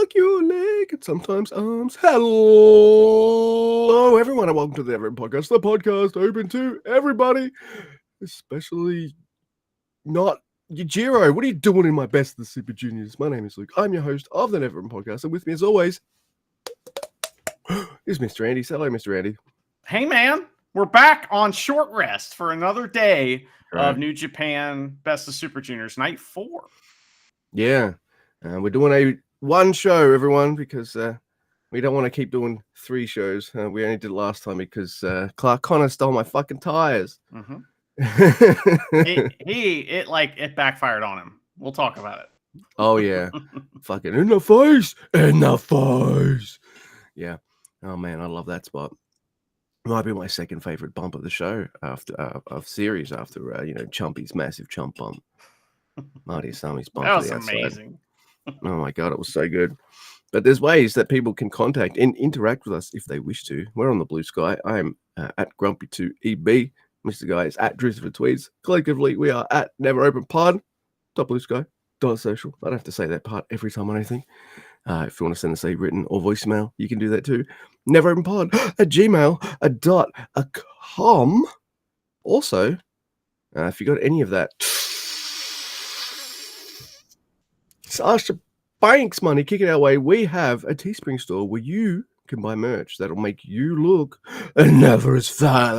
fuck your leg, and sometimes arms. Hello, everyone, and welcome to the Everett Podcast, the podcast open to everybody, especially not Yujiro. What are you doing in my Best of the Super Juniors? My name is Luke. I'm your host of the Everett Podcast, and with me, as always, is Mr. Andy. Say hello, Mr. Andy. Hey, man. We're back on short rest for another day of New Japan Best of Super Juniors Night 4. Yeah, we're doing one show, everyone, because we don't want to keep doing 3 shows. We only did it last time because Clark Connor stole my fucking tires. Mm-hmm. It backfired on him. We'll talk about it. Oh yeah, fucking in the face. Yeah. Oh man, I love that spot. Might be my second favorite bump of the show after series after Chumpy's massive chump bump. Marty Asami's bump. That was to the outside. amazing. Oh my god, it was so good. But there's ways that people can contact and interact with us if they wish to. We're on the Blue Sky. I am at Grumpy2EB. Mr. Guy is at Drizzler Tweeds. Collectively, we are at Never Open Pod. Blue Sky. .social. I don't have to say that part every time on anything. If you want to send us a written or voicemail, you can do that too. neveropenpod@gmail.com. Also, if you got any of that Sasha Banks money kicking our way, we have a Teespring store where you can buy merch that'll make you look never as fat.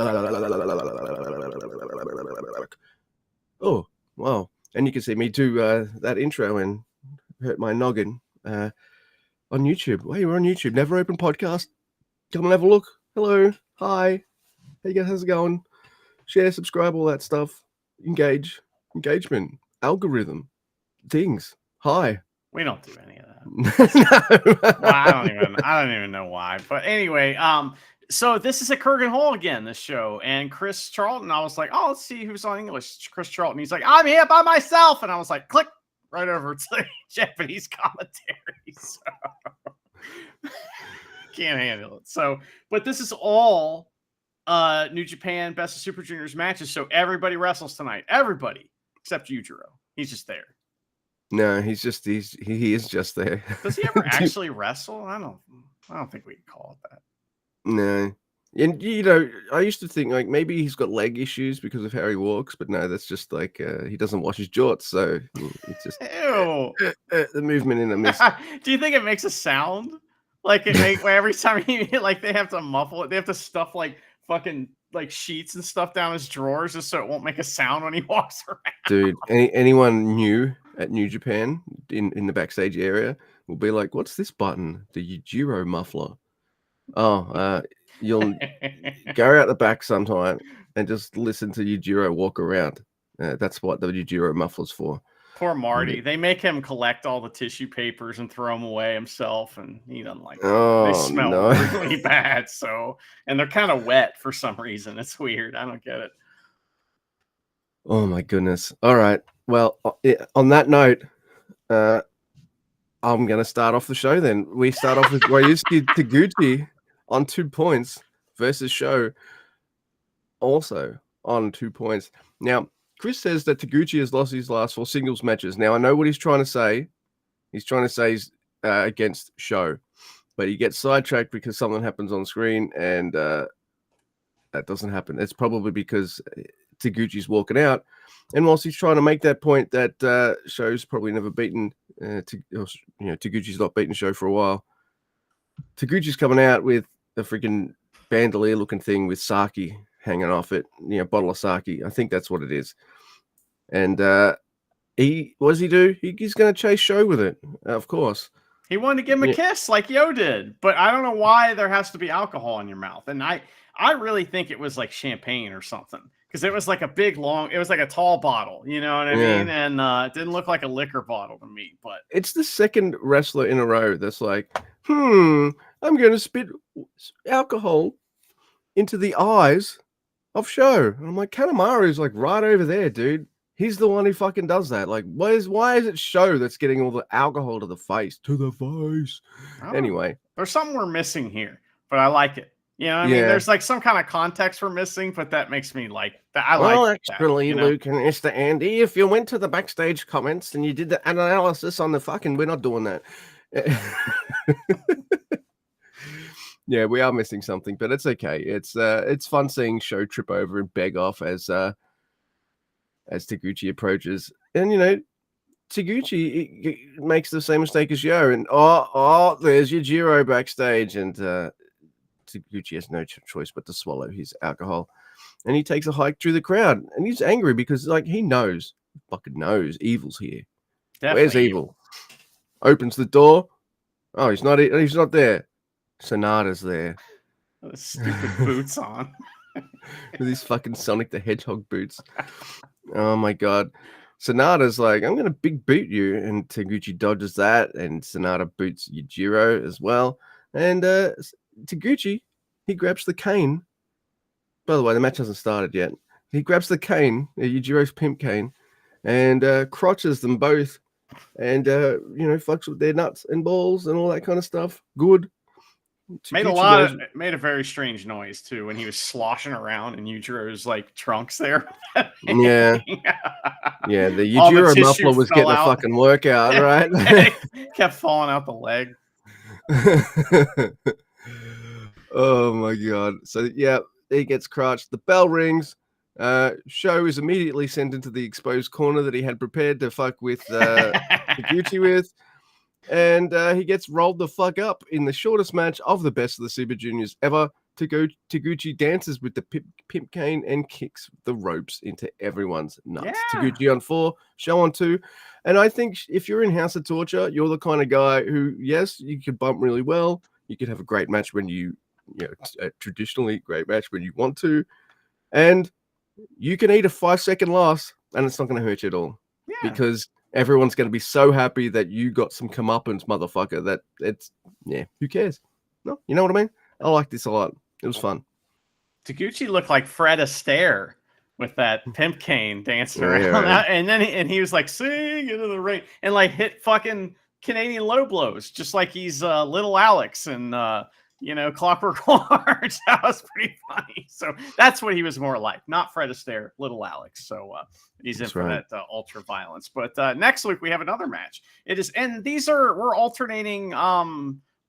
Oh, wow. And you can see me do that intro and hurt my noggin on YouTube. Hey, we're on YouTube. Never Open Podcast. Come and have a look. Hello. Hi. Hey guys, how's it going? Share, subscribe, all that stuff. Engagement. Algorithm. Things. Hi. We don't do any of that. No. Well, I don't even know why. But anyway, so this is at Kurgan Hall again, this show. And Chris Charlton, I was like, oh, let's see who's on English. Chris Charlton. He's like, I'm here by myself. And I was like, click right over to Japanese commentary. So can't handle it. So, but this is all New Japan Best of Super Juniors matches. So everybody wrestles tonight. Everybody except Yujiro. He's just there. No, he is just there. Does he ever actually wrestle? I don't think we can call it that. No. And I used to think like maybe he's got leg issues because of how he walks, but no, that's just like he doesn't wash his jorts, so it's just Ew. The movement in a miss. Do you think it makes a sound? Like every time they have to muffle it, they have to stuff like fucking like sheets and stuff down his drawers just so it won't make a sound when he walks around. Dude, anyone new at New Japan in the backstage area will be like, what's this button? The Yujiro muffler. Oh, you'll go out the back sometime and just listen to Yujiro walk around. That's what the Yujiro muffler's for. Poor Marty. They make him collect all the tissue papers and throw them away himself, and he doesn't like them. Oh, they smell no. really bad. So, and they're kind of wet for some reason. It's weird. I don't get it. Oh my goodness. All right. Well, on that note, I'm going to start off the show then. We start off with Ryusuke Taguchi on 2 points versus Sho also on 2 points. Now, Chris says that Taguchi has lost his last 4 singles matches. Now, I know what he's trying to say. He's trying to say he's against Sho, but he gets sidetracked because something happens on screen, and that doesn't happen. It's probably because Taguchi's walking out, and whilst he's trying to make that point that Sho's probably never beaten, Taguchi's not beaten Sho for a while. Taguchi's coming out with a freaking bandolier-looking thing with sake hanging off it, bottle of sake. I think that's what it is. And what does he do? He's going to chase Sho with it, of course. He wanted to give him a kiss like Yo did, but I don't know why there has to be alcohol in your mouth. And I really think it was like champagne or something, because it was like it was like a tall bottle, you know what I mean? And it didn't look like a liquor bottle to me. But it's the second wrestler in a row that's like, I'm going to spit alcohol into the eyes of Sho. And I'm like, Kanemaru's like right over there, dude. He's the one who fucking does that. Like, why is it Sho that's getting all the alcohol to the face? To the face. Anyway. There's something we're missing here, but I like it. You know what I mean? There's like some kind of context we're missing, but that makes me like that. Actually, Luke and Mr. Andy, if you went to the backstage comments and you did the analysis on the fucking, we're not doing that. Yeah, we are missing something, but it's okay. It's fun seeing Show trip over and beg off as Taguchi approaches, and Taguchi he makes the same mistake as Yo, and there's Yujiro backstage, and Taguchi has no choice but to swallow his alcohol, and he takes a hike through the crowd, and he's angry because he fucking knows, evil's here. Definitely Where's evil? Opens the door. Oh, he's not there. Sonata's there. The stupid boots on. With his fucking Sonic the Hedgehog boots. Oh my god. Sonata's like, I'm gonna big boot you, and Taguchi dodges that, and Sonata boots Yujiro as well. And Taguchi, he grabs the cane. By the way, the match hasn't started yet. He grabs the cane, Yujiro's pimp cane, and crotches them both, and fucks with their nuts and balls and all that kind of stuff. Good. Made a very strange noise too when he was sloshing around in Yujiro's trunks there. Yeah. Yeah, the Yujiro muffler was getting a fucking workout, right? Kept falling out the leg. Oh my god. So yeah, he gets crotched. The bell rings. Sho is immediately sent into the exposed corner that he had prepared to fuck with Taguchi with. And he gets rolled the fuck up in the shortest match of the best of the Super Juniors ever. Taguchi dances with the pimp cane and kicks the ropes into everyone's nuts. Yeah. Taguchi on 4, Sho on 2. And I think if you're in House of Torture, you're the kind of guy who, yes, you could bump really well. You could have a great match when a traditionally great match when you want to. And you can eat a 5-second loss and it's not going to hurt you at all. Yeah. Because everyone's going to be so happy that you got some comeuppance, motherfucker, that who cares? No, you know what I mean? I like this a lot. It was fun. Taguchi looked like Fred Astaire with that pimp cane dancing around. Right. And then he was sing into the ring and hit fucking Canadian low blows, just like he's Little Alex and Clockwork Orange. That was pretty funny. So that's what he was more like, not Fred Astaire, Little Alex. So he's in for that ultra violence. But next week we have another match. And we're alternating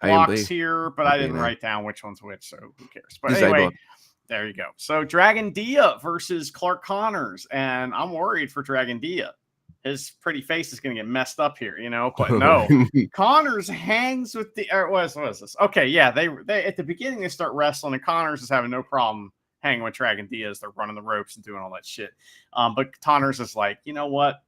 blocks here, but I didn't write down which one's which, so who cares? But anyway, there you go. So Dragon Dia versus Clark Connors, and I'm worried for Dragon Dia. His pretty face is going to get messed up here, but no. Connors hangs with what is this? Okay, yeah, they at the beginning they start wrestling, and Connors is having no problem hanging with Dragon Dia as they're running the ropes and doing all that shit. But Connors is like, you know what?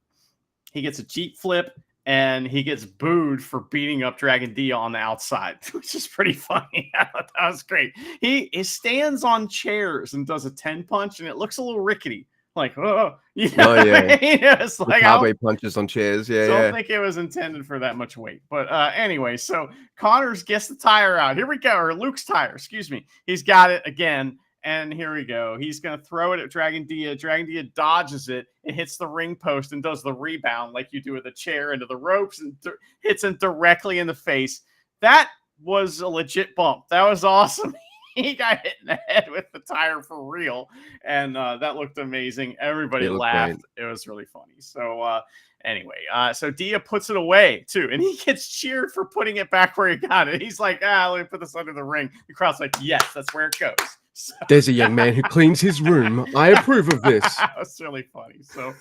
He gets a Jeep flip, and he gets booed for beating up Dragon Dia on the outside, which is pretty funny. I thought that was great. He stands on chairs and does a 10 punch, and it looks a little rickety. Yeah. It's Abe punches on chairs. Yeah, don't think it was intended for that much weight. But anyway, so Connors gets the tire out. Here we go. Or Luke's tire, excuse me. He's got it again. And here we go. He's going to throw it at Dragon Dia. Dragon Dia dodges it. It hits the ring post and does the rebound like you do with a chair into the ropes and hits him directly in the face. That was a legit bump. That was awesome. He got hit in the head with the tire for real. And that looked amazing. Everybody laughed. Great. It was really funny. So anyway, so Dia puts it away too. And he gets cheered for putting it back where he got it. He's like, let me put this under the ring. The crowd's like, yes, that's where it goes. So, there's a young man who cleans his room. I approve of this. That's really funny. So,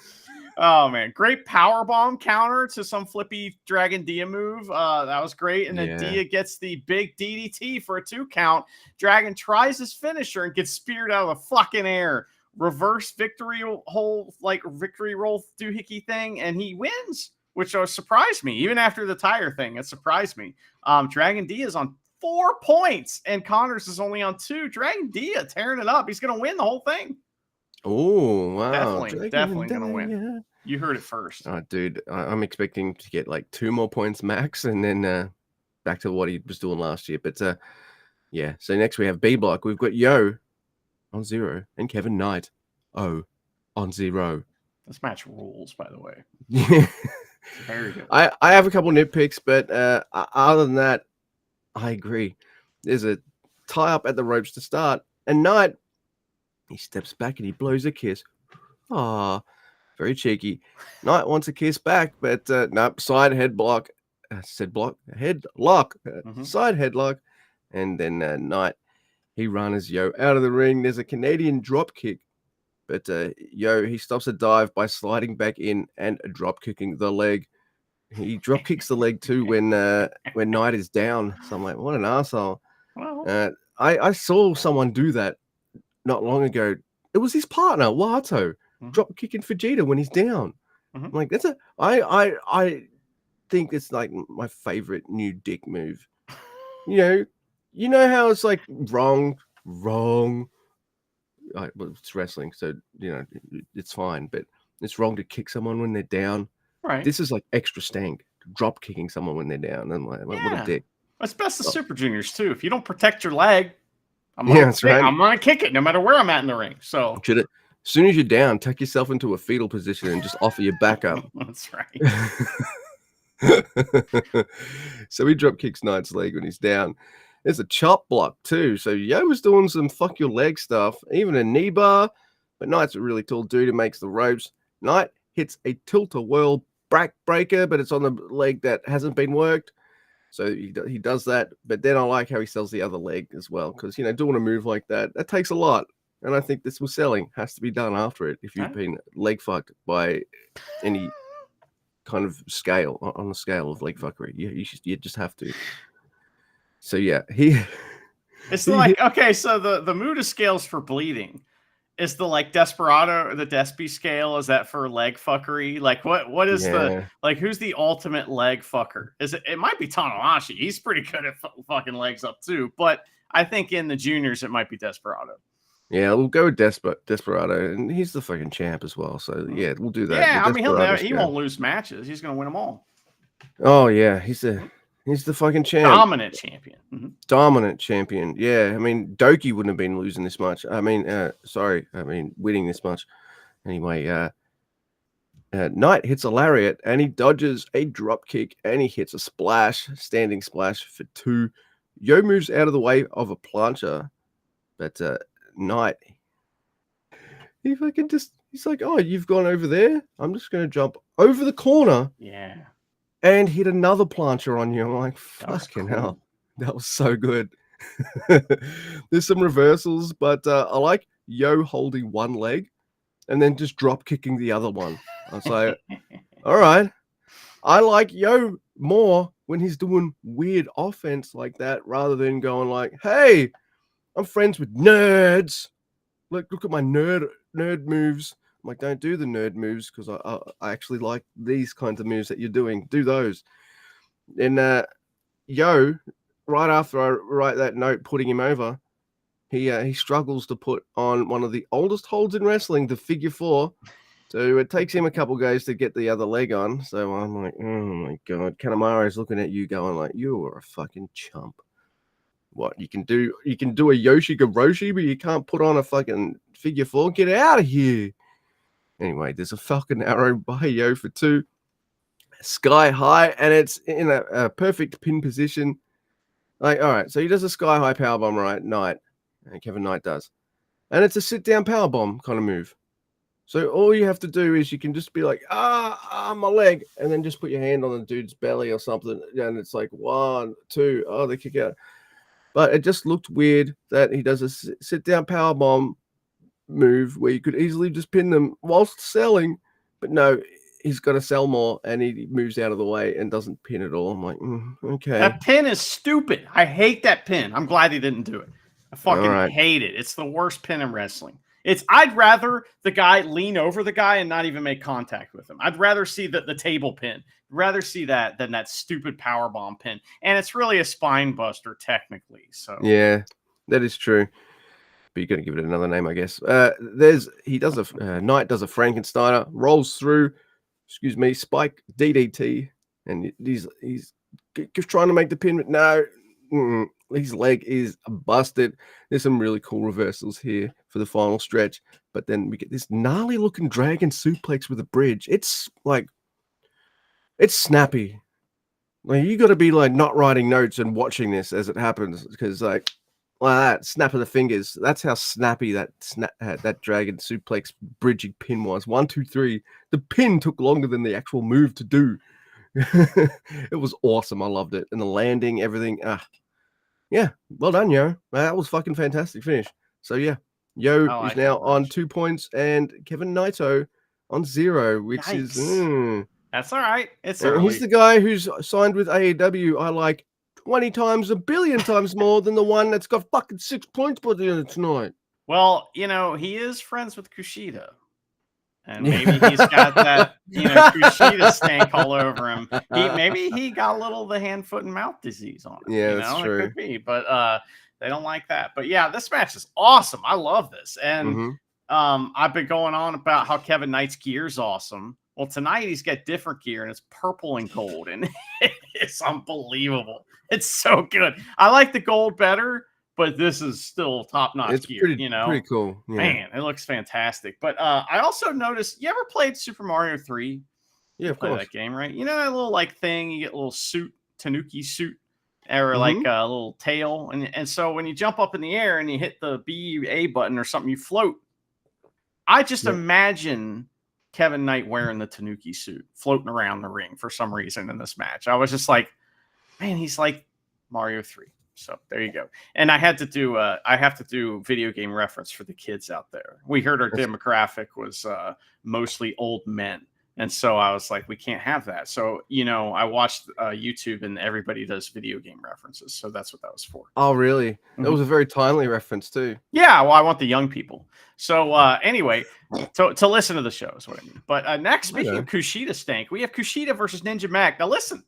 oh man, great power bomb counter to some flippy Dragon Dia move. That was great. And then Dia gets the big DDT for a 2 count. Dragon tries his finisher and gets speared out of the fucking air. Reverse victory roll doohickey thing, and he wins, which surprised me. Even after the tire thing, it surprised me. Dragon Dia is on 4 points, and Connors is only on 2. Dragon Dia tearing it up. He's going to win the whole thing. Oh, wow. Definitely going to win. You heard it first. Oh, dude, I'm expecting to get 2 more points max, and then back to what he was doing last year. But yeah, so next we have B block. We've got Yo on 0 and Kevin Knight on 0. This match rules, by the way. Yeah. Very good. I have a couple nitpicks, but other than that, I agree. There's a tie up at the ropes to start, and Knight, he steps back and he blows a kiss. Ah, very cheeky. Knight wants a kiss back, but nope, side head block headlock, side headlock, and then Knight, he runs Yo out of the ring. There's a Canadian drop kick, but Yo, he stops a dive by sliding back in and drop kicking the leg. He drop kicks the leg too when Knight is down. So I'm like, what an asshole. Well, I saw someone do that not long ago. It was his partner, Wato, drop kicking Vegeta when he's down. I'm like, I think it's like my favorite new dick move. You know how it's like wrong. Well, it's wrestling, so it's fine, but it's wrong to kick someone when they're down. Right. This is like extra stank, drop kicking someone when they're down. And like, what a dick. It's best of Super Juniors too. If you don't protect your leg, I'm that's right. I'm gonna kick it no matter where I'm at in the ring. So as soon as you're down, take yourself into a fetal position and just offer your backup. That's right. So he drop kicks Knight's leg when he's down. There's a chop block too. So Yo was doing some fuck your leg stuff, even a knee bar. But Knight's a really tall dude who makes the ropes. Knight hits a tilt-a-whirl backbreaker, but it's on the leg that hasn't been worked. So he does that. But then I like how he sells the other leg as well, because doing a move like that takes a lot. And I think this was selling has to be done after it if you've been leg fucked by any kind of scale, on the scale of leg fuckery. You just have to. So yeah, it's like, okay, so the Muda scales for bleeding is the like Desperado or the Despy scale. Is that for leg fuckery? Like what is the like who's the ultimate leg fucker? It might be Tanahashi. He's pretty good at fucking legs up too, but I think in the juniors it might be Desperado. Yeah, we'll go with Desperado, and he's the fucking champ as well. So yeah, we'll do that. Yeah, I mean he won't lose matches. He's gonna win them all. Oh yeah, he's the fucking champ. Dominant champion. Dominant champion. Yeah, I mean Doki wouldn't have been losing this much. Winning this much. Anyway, Knight hits a lariat and he dodges a drop kick and he hits a standing splash for 2. Yo moves out of the way of a plancha, but Knight, he's like, oh, you've gone over there? I'm just going to jump over the corner. Yeah. And hit another plancha on you. I'm like, fucking hell. That was so good. There's some reversals, but I like Yo holding one leg and then just drop kicking the other one. I was like, all right. I like Yo more when he's doing weird offense like that rather than going like, hey, I'm friends with nerds. Look at my nerd moves. I'm like, don't do the nerd moves because I actually like these kinds of moves that you're doing. Do those. And Yo, right after I write that note putting him over, he struggles to put on one of the oldest holds in wrestling, the figure 4. So it takes him a couple goes to get the other leg on. So I'm like, oh my god, Kanemaru's looking at you going like, you are a fucking chump. What you can do a Yoshigoroshi, but you can't put on a fucking figure 4. Get out of here. Anyway, there's a fucking arrow by Yo for 2. Sky high, and it's in a perfect pin position. Like, all right, so he does a sky high powerbomb, right? Knight. And Kevin Knight does. And it's a sit down powerbomb kind of move. So all you have to do is you can just be like, my leg, and then just put your hand on the dude's belly or something. And it's like 1, 2, oh, they kick out. But it just looked weird that he does a sit down powerbomb move where you could easily just pin them whilst selling, but no, he's got to sell more and he moves out of the way and doesn't pin at all. I'm like, okay. That pin is stupid. I hate that pin. I'm glad he didn't do it. I fucking hate it. It's the worst pin in wrestling. I'd rather the guy lean over the guy and not even make contact with him. I'd rather see the table pin. Rather see that than that stupid powerbomb pin. And it's really a spine buster technically. So yeah, that is true. But you're going to give it another name, I guess. Knight does a Frankensteiner, rolls through, spike DDT, and he's just trying to make the pin, but no, his leg is busted. There's some really cool reversals here for the final stretch, but then we get this gnarly looking dragon suplex with a bridge. It's snappy. Like you got to be like not writing notes and watching this as it happens because like that snap of the fingers. That's how snappy that dragon suplex bridging pin was. 1, 2, 3. The pin took longer than the actual move to do. It was awesome. I loved it. And the landing, everything. Yeah, well done, Yo. That was fucking fantastic finish. So yeah, Yo I is like now that on match. 2 points and Kevin Naito on 0, which is That's all right. It's and he's early. the guy who's signed with AEW. I like 20 times, a billion times more than the one that's got fucking 6 points by the end of tonight. Well, he is friends with Kushida. And Yeah. maybe he's got that, Kushida stank all over him. Maybe he got a little of the hand, foot, and mouth disease on him. Yeah, that's It true. could be, but they don't like that. But yeah, this match is awesome. I love this. And Mhm. I've been going on about how Kevin Knight's gear is awesome. Well, tonight he's got different gear and it's purple and gold, and it's unbelievable. It's so good. I like the gold better, but this is still top-notch It's gear, pretty cool. Yeah. Man, it looks fantastic. But I also noticed, you ever played Super Mario 3? Yeah, You of play course. that game, right? You know that little like thing, you get a little suit, Tanuki suit, or like Mhm. a little tail. And so when you jump up in the air and you hit the BA button or something, you float. I just Yeah. imagine Kevin Knight wearing the Tanuki suit, floating around the ring for some reason in this match. I was just like, man, he's like Mario 3. So there you go. And I have to do video game reference for the kids out there. We heard our That's demographic was mostly old men. And so I was like, we can't have that. So, I watched YouTube and everybody does video game references. So that's what that was for. Oh, really? That Mhm. was a very timely reference too. Yeah, well, I want the young people. So anyway, to listen to the show is what I mean. But next, speaking of Kushida stank, we have Kushida versus Ninja Mac. Now listen,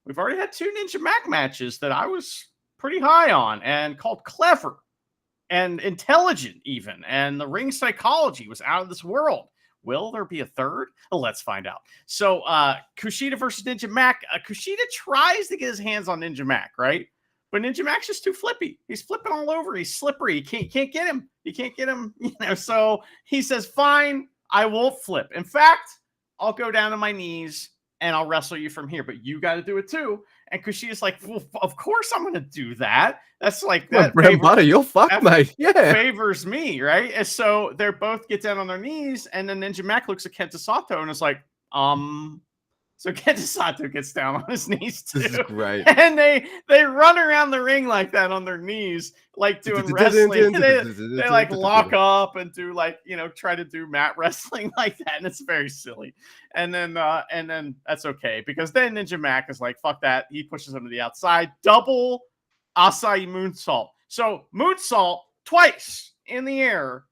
we've already had 2 Ninja Mac matches that I was pretty high on and called clever and intelligent even. And the ring psychology was out of this world. Will there be a third? Let's find out. So Kushida versus Ninja Mac. Kushida tries to get his hands on Ninja Mac, right? But Ninja Mac's just too flippy. He's flipping all over. He's slippery. You can't get him. You can't get him. So he says, fine, I won't flip. In fact, I'll go down to my knees and I'll wrestle you from here, but you got to do it too. And Kushida's like, well, of course I'm going to do that. That's like that. Bread and butter, you're fucked, mate. Yeah. Favors me, right? And so they both get down on their knees, and then Ninja Mac looks at Kenta Sato and is like, So Kenta Sato gets down on his knees too. This is great. And they run around the ring like that on their knees, like doing wrestling. They like lock up and do like, try to do mat wrestling like that. And it's very silly. And then that's okay, because then Ninja Mac is like, fuck that. He pushes him to the outside. Double Asai moonsault. So moonsault twice in the air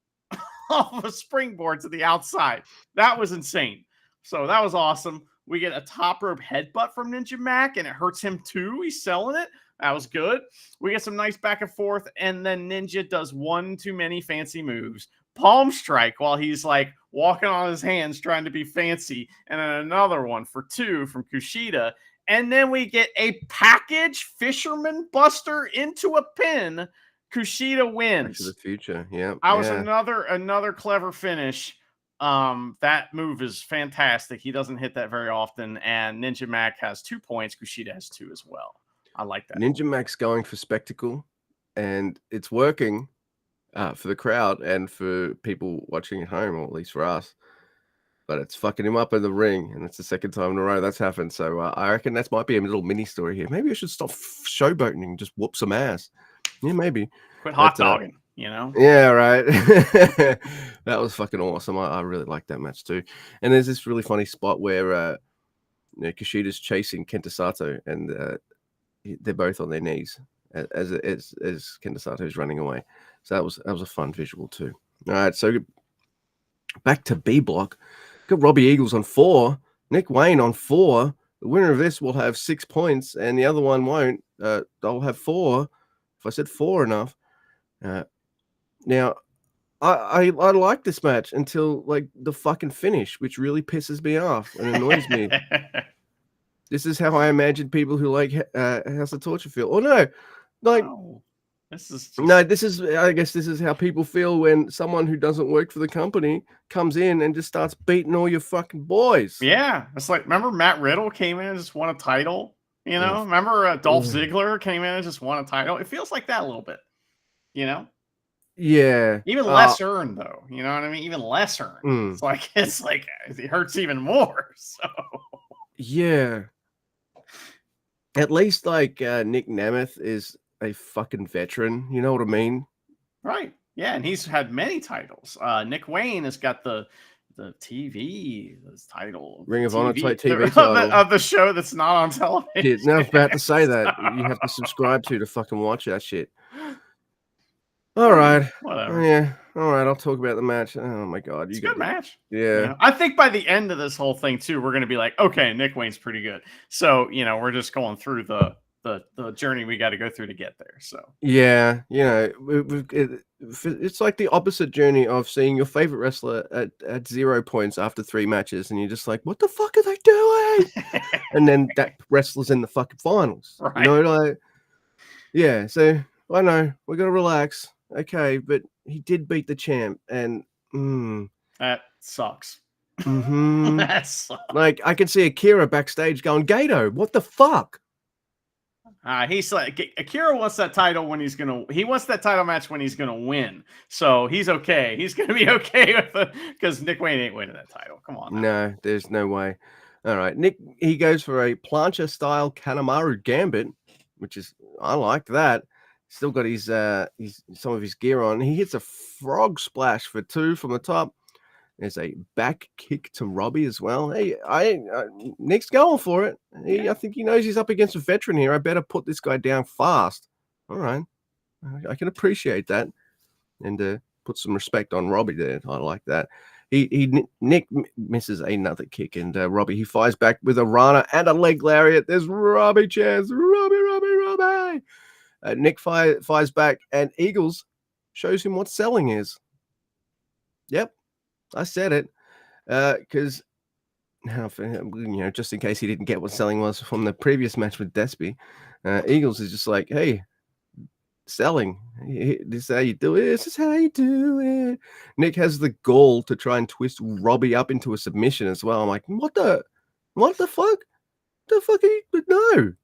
off a springboard to the outside. That was insane. So that was awesome. We get a top rope headbutt from Ninja Mac, and it hurts him too. He's selling it. That was good. We get some nice back and forth, and then Ninja does one too many fancy moves. Palm strike while he's like walking on his hands trying to be fancy, and then another one for 2 from Kushida. And then we get a package fisherman buster into a pin. Kushida wins. Back to the future. Yeah. I was another clever finish. That move is fantastic. He doesn't hit that very often, and Ninja Mac has 2 points. Kushida has 2 as well. I like that. Ninja Mac's going for spectacle, and it's working for the crowd and for people watching at home, or at least for us. But it's fucking him up in the ring, and it's the second time in a row that's happened. So I reckon that might be a little mini story here. Maybe I should stop showboating and just whoop some ass. Yeah, maybe. Quit hot dogging. Yeah, right. That was fucking awesome. I really liked that match too. And there's this really funny spot where Kushida's chasing Kenta Sato, and they're both on their knees as Kenta Sato's running away. So that was a fun visual too. All right, so back to B block. Got Robbie Eagles on 4, Nick Wayne on 4. The winner of this will have 6 points, and the other one won't. They'll have 4. If I said 4 enough. Now, I like this match until like the fucking finish, which really pisses me off and annoys me. This is how I imagine people who like House of Torture feel. Oh no, like I guess this is how people feel when someone who doesn't work for the company comes in and just starts beating all your fucking boys. Yeah, it's like, remember Matt Riddle came in and just won a title. Remember Dolph Ziggler came in and just won a title. It feels like that a little bit. Yeah. Even less earned, though. You know what I mean? Even less earned. It's like it hurts even more. So yeah. At least like Nick Nemeth is a fucking veteran. You know what I mean? Right. Yeah, and he's had many titles. Nick Wayne has got the TV this title, Ring of Honor TV TV title. of the show that's not on television. Shit, no, I was about to say that you have to subscribe to fucking watch that shit. All right. Whatever. Yeah. All right. I'll talk about the match. Oh my god, It's a good match. Yeah. You know? I think by the end of this whole thing too, we're gonna be like, okay, Nick Wayne's pretty good. So we're just going through the journey we got to go through to get there. So Yeah, it's like the opposite journey of seeing your favorite wrestler at 0 points after 3 matches, and you're just like, "What the fuck are they doing?" And then that wrestler's in the fucking finals. Right. Like, yeah. So I know we got to relax, okay? But he did beat the champ, and that sucks. mm-hmm. That sucks. Like I can see Akira backstage going, "Gato, what the fuck?" He's like, Akira wants that title when he wants that title match when he's gonna win. So he's okay. He's gonna be okay with it because Nick Wayne ain't winning that title. Come on. No, there's no way. All right, Nick, he goes for a plancha style Kanemaru gambit, which is, I like that. Still got his some of his gear on. He hits a frog splash for 2 from the top. There's a back kick to Robbie as well. Hey, Nick's going for it. I think he knows he's up against a veteran here. I better put this guy down fast. All right, I can appreciate that, and put some respect on Robbie there. I like that. Nick misses another kick, and Robbie, he fires back with a Rana and a leg lariat. There's Robbie chance. Robbie. Nick fires back, and Eagles shows him what selling is. Yep, I said it. Because just in case he didn't get what selling was from the previous match with Despy, Eagles is just like, hey, selling. This is how you do it. This is how you do it. Nick has the gall to try and twist Robbie up into a submission as well. I'm like, what the fuck? The fuck are you?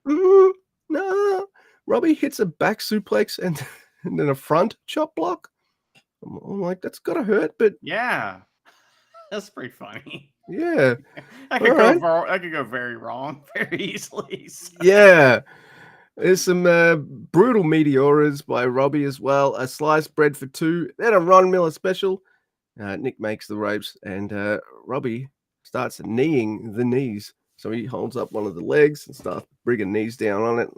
No. No. Robbie hits a back suplex and then a front chop block. I'm like, that's gotta hurt, but yeah, that's pretty funny. Yeah, I could go very wrong very easily. So. Yeah. There's some brutal meteoras by Robbie as well. A sliced bread for 2. Then a Ron Miller special. Nick makes the ropes, and Robbie starts kneeing the knees. So he holds up one of the legs and starts bringing knees down on it.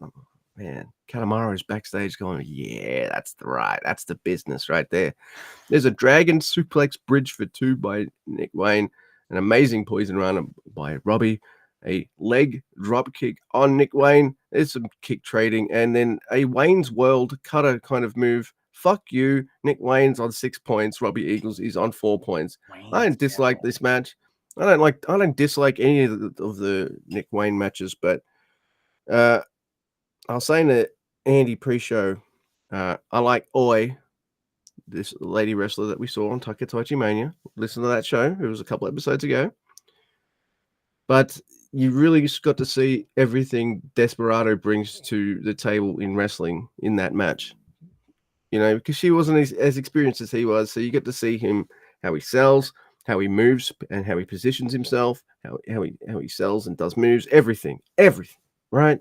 Man, Kanemaru's backstage going, yeah, that's the business right there. There's a dragon suplex bridge for 2 by Nick Wayne. An amazing poison run by Robbie. A leg drop kick on Nick Wayne. There's some kick trading, and then a Wayne's World cutter kind of move. Fuck you. Nick Wayne's on 6 points. Robbie Eagles is on 4 points. I don't dislike this match. I don't dislike any of the Nick Wayne matches, but I was saying to Andy pre-show, I like Oi, this lady wrestler that we saw on Takatochi Mania. Listen to that show. It was a couple episodes ago. But you really just got to see everything Desperado brings to the table in wrestling in that match. Because she wasn't as experienced as he was. So you get to see him, how he sells, how he moves, and how he positions himself, how he sells and does moves, everything, right?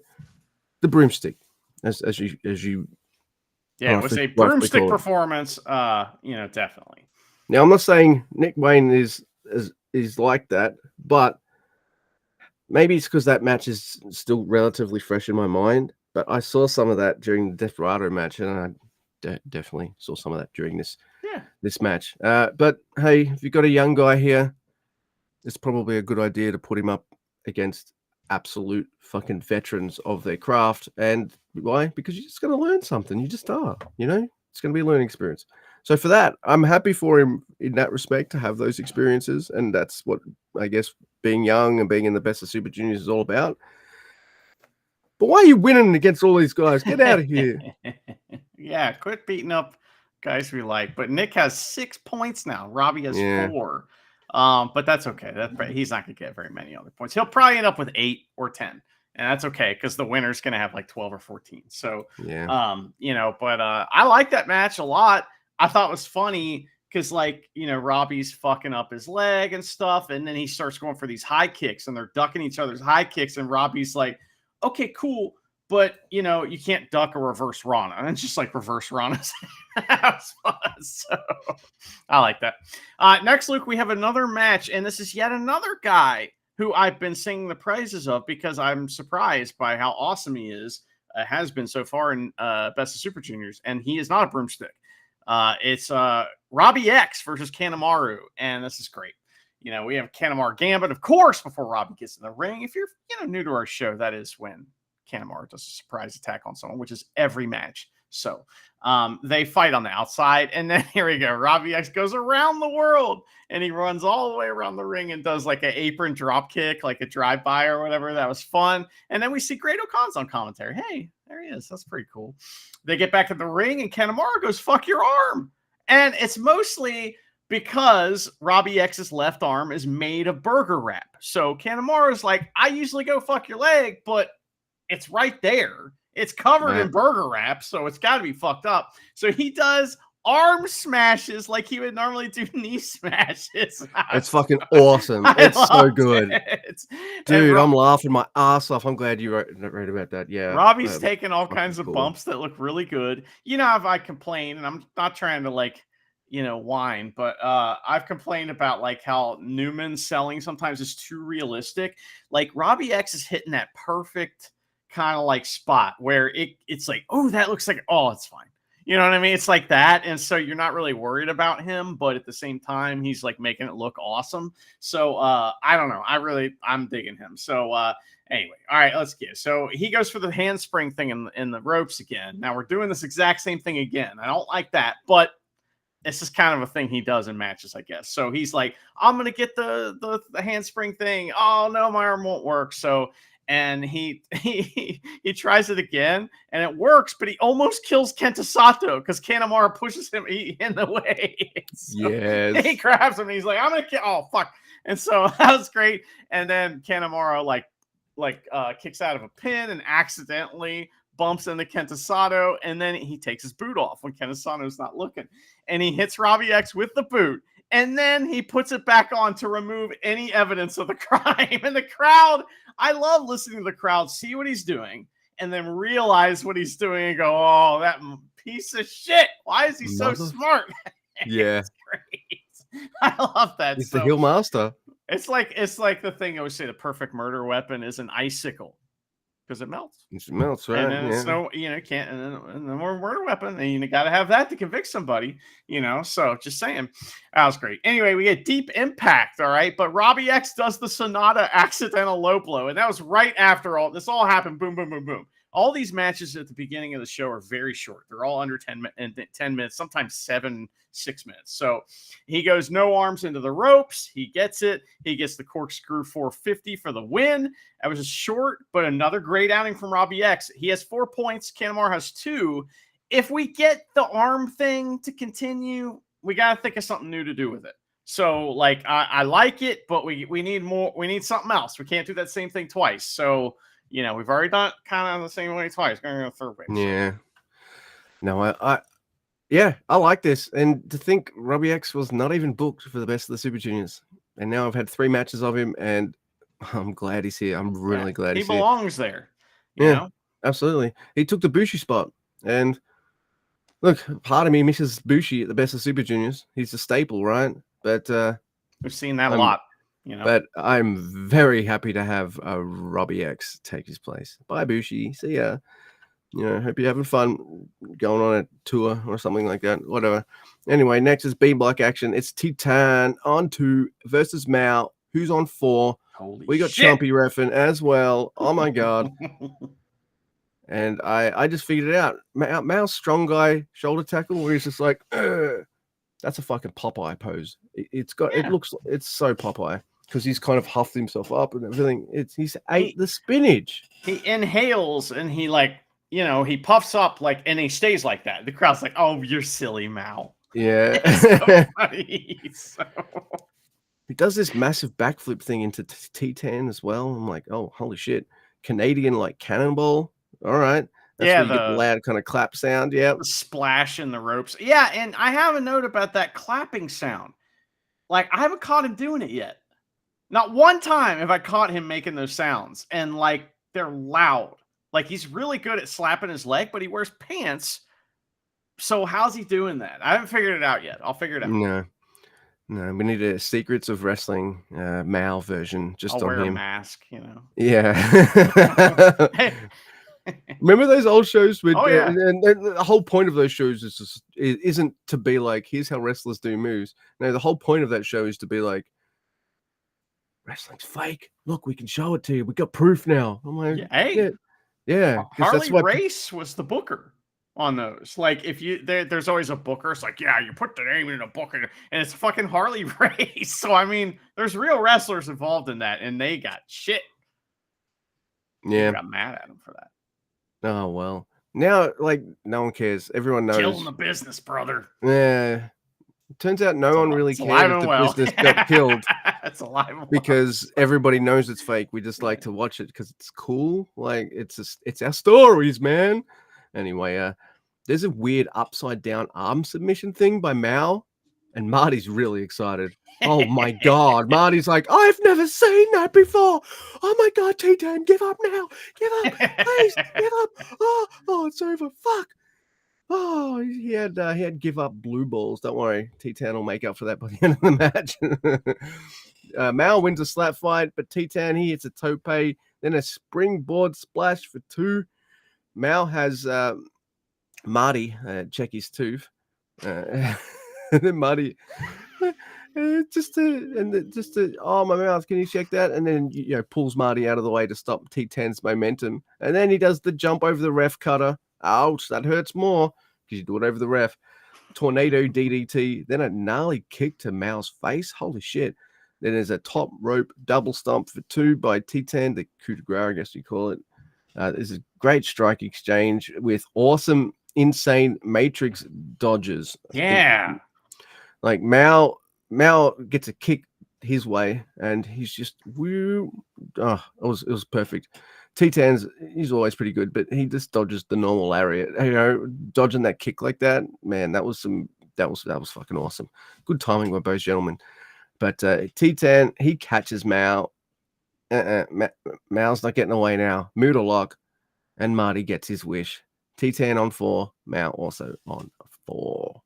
The broomstick, as you yeah, it was a broomstick performance. Definitely. Now I'm not saying Nick Wayne is like that, but maybe it's because that match is still relatively fresh in my mind. But I saw some of that during the Desperado match, and I definitely saw some of that during this match. But hey, if you've got a young guy here, it's probably a good idea to put him up against absolute fucking veterans of their craft. And why? Because you're just going to learn something. You just are, it's going to be a learning experience. So for that, I'm happy for him in that respect to have those experiences. And that's what I guess being young and being in the best of Super Juniors is all about. But why are you winning against all these guys? Get out of here. Yeah, quit beating up guys we like. But Nick has 6 points now. Robbie has 4. But that's okay. He's not going to get very many other points. He'll probably end up with 8 or 10. And that's okay because the winner's going to have like 12 or 14. So, but I like that match a lot. I thought it was funny because, Robbie's fucking up his leg and stuff. And then he starts going for these high kicks and they're ducking each other's high kicks. And Robbie's like, okay, cool. But you know, you can't duck a reverse Rana. And it's just like reverse Rana's. So I like that. Next, Luke, we have another match, and this is yet another guy who I've been singing the praises of because I'm surprised by how awesome he is, has been so far in Best of Super Juniors, and he is not a broomstick. It's Robbie X versus Kanemaru, and this is great. You know, we have Kanemaru Gambit, of course, before Robbie gets in the ring. If you're new to our show, that is when Kanemaru does a surprise attack on someone, which is every match. So they fight on the outside, and then here we go. Robbie X goes around the world, and he runs all the way around the ring and does like an apron drop kick, like a drive-by or whatever. That was fun. And then we see Great O'Con's on commentary. Hey, there he is. That's pretty cool. They get back to the ring, and Kanemaru goes, "Fuck your arm." And it's mostly because Robbie X's left arm is made of burger wrap. So Kanemaru's like, I usually go fuck your leg, but it's right there. It's covered in burger wrap, so it's got to be fucked up. So he does arm smashes like he would normally do knee smashes. It's fucking awesome. It's so good. Dude, I'm laughing my ass off. I'm glad you wrote about that. Yeah. Robbie's taking all kinds of bumps that look really good. You know, if I complain, and I'm not trying to like, whine, but I've complained about like how Newman's selling sometimes is too realistic. Like Robbie X is hitting that perfect kind of like spot where it's like, oh, that looks like, oh, it's fine. You know what I mean? It's like that. And so you're not really worried about him, but at the same time, he's like making it look awesome. So I don't know. I'm digging him. So anyway, all right, let's get. So he goes for the handspring thing in the ropes again. Now we're doing this exact same thing again. I don't like that, but this is kind of a thing he does in matches, I guess. So he's like, I'm going to get the handspring thing. Oh no, my arm won't work. So, and he tries it again and it works, but he almost kills Kenta Sato because Kanemaru pushes him in the way. So yes. He grabs him and he's like, I'm going to kill. Oh, fuck. And so that was great. And then Kanemaru kicks out of a pin and accidentally bumps into Kenta Sato, and then he takes his boot off when Kenta Sato's not looking. And he hits Robbie X with the boot. And then he puts it back on to remove any evidence of the crime. And the crowd, I love listening to the crowd see what he's doing and then realize what he's doing and go, oh, that piece of shit. Why is he so smart? Yeah. It's great. I love that. He's the heel master. It's like the thing I always say, the perfect murder weapon is an icicle. Because it melts. It melts, right? And then it's can't, and then we're a murder weapon, and you got to have that to convict somebody, So just saying, that was great. Anyway, we get Deep Impact, all right, but Robbie X does the Sonata accidental low blow, and that was right after all this all happened. Boom, boom, boom, boom. All these matches at the beginning of the show are very short. They're all under 10 minutes, sometimes 6 minutes. So he goes no arms into the ropes. He gets it. He gets the corkscrew 450 for the win. That was a short, but another great outing from Robbie X. He has 4 points. Kanemaru has 2. If we get the arm thing to continue, we got to think of something new to do with it. So, like, I like it, but we need more. We need something else. We can't do that same thing twice. So, we've already done kind of the same way twice. Going to go third way. Yeah. No, I like this. And to think Robbie X was not even booked for the Best of the Super Juniors. And now I've had 3 matches of him, and I'm glad he's here. I'm really glad he's here. He belongs there. You know? Absolutely. He took the Bushi spot. And look, part of me misses Bushi at the Best of Super Juniors. He's a staple, right? But we've seen that a lot. But I'm very happy to have Robbie X take his place. Bye, Bushi. See ya. Hope you're having fun going on a tour or something like that. Whatever. Anyway, next is Beam Block action. It's Titan on 2 versus Mao, who's on 4. We got Chumpy reffing as well. Oh my god. And I just figured it out. Mao's strong guy shoulder tackle where he's just like, that's a fucking Popeye pose. It's so Popeye. Because he's kind of huffed himself up and everything. He's ate the spinach. He inhales and he he puffs up and he stays like that. The crowd's like, "Oh, you're silly, Mao." Yeah. It's so funny. He does this massive backflip thing into T10 as well. I'm like, oh, holy shit. Canadian cannonball. All right. That's where you get the loud kind of clap sound. Yeah. The splash in the ropes. Yeah, and I have a note about that clapping sound. I haven't caught him doing it yet. Not one time have I caught him making those sounds. And they're loud. Like, he's really good at slapping his leg, but he wears pants. So how's he doing that? I haven't figured it out yet. I'll figure it out. No, we need a Secrets of Wrestling Mao version just I'll on wear a him. mask, you know. Yeah. Remember those old shows with and the whole point of those shows is just, isn't to be like, here's how wrestlers do moves. No, the whole point of that show is to be like, wrestling's fake. Look, we can show it to you. We got proof now. I'm like, yeah. Harley Race was the booker on those. Like, if you there's always a booker. It's like, yeah, you put the name in a book, and it's fucking Harley Race. So I mean, there's real wrestlers involved in that, and they got shit. Yeah, people got mad at him for that. Oh well. Now, like, no one cares. Everyone knows. Killing the business, brother. Yeah. Turns out no one really cared if the business got killed. It's alive because everybody knows it's fake. We just like to watch it because it's cool. Like, it's our stories, man. Anyway, there's a weird upside down arm submission thing by Mao, and Marty's really excited. Oh my god, Marty's like, I've never seen that before. Oh my god, T-Tan, give up now. Give up, please, give up. Oh, it's over. Fuck. Oh, he had give up blue balls. Don't worry, T-Tan will make up for that by the end of the match. Mao wins a slap fight, but T-Tan, he hits a tope, then a springboard splash for 2. Mao has Marty check his tooth, and then Marty just to oh, my mouth, can you check that? And then pulls Marty out of the way to stop T-Tan's momentum, and then he does the jump over the ref cutter. Ouch, that hurts more because you do it over the ref. Tornado DDT, then a gnarly kick to Mao's face. Holy shit. Then there's a top rope double stomp for 2 by T-Tan, the coup de grace, I guess you call it. There's a great strike exchange with awesome, insane Matrix dodges. Yeah. Like, Mao gets a kick his way, and he's just woo. Oh, it was perfect. T-Tan's, he's always pretty good, but he just dodges the normal lariat. Dodging that kick like that, man, that was fucking awesome. Good timing by both gentlemen. But T-Tan, he catches Mao. Mao's not getting away now. Muda lock, and Marty gets his wish. T-Tan on 4, Mao also on 4.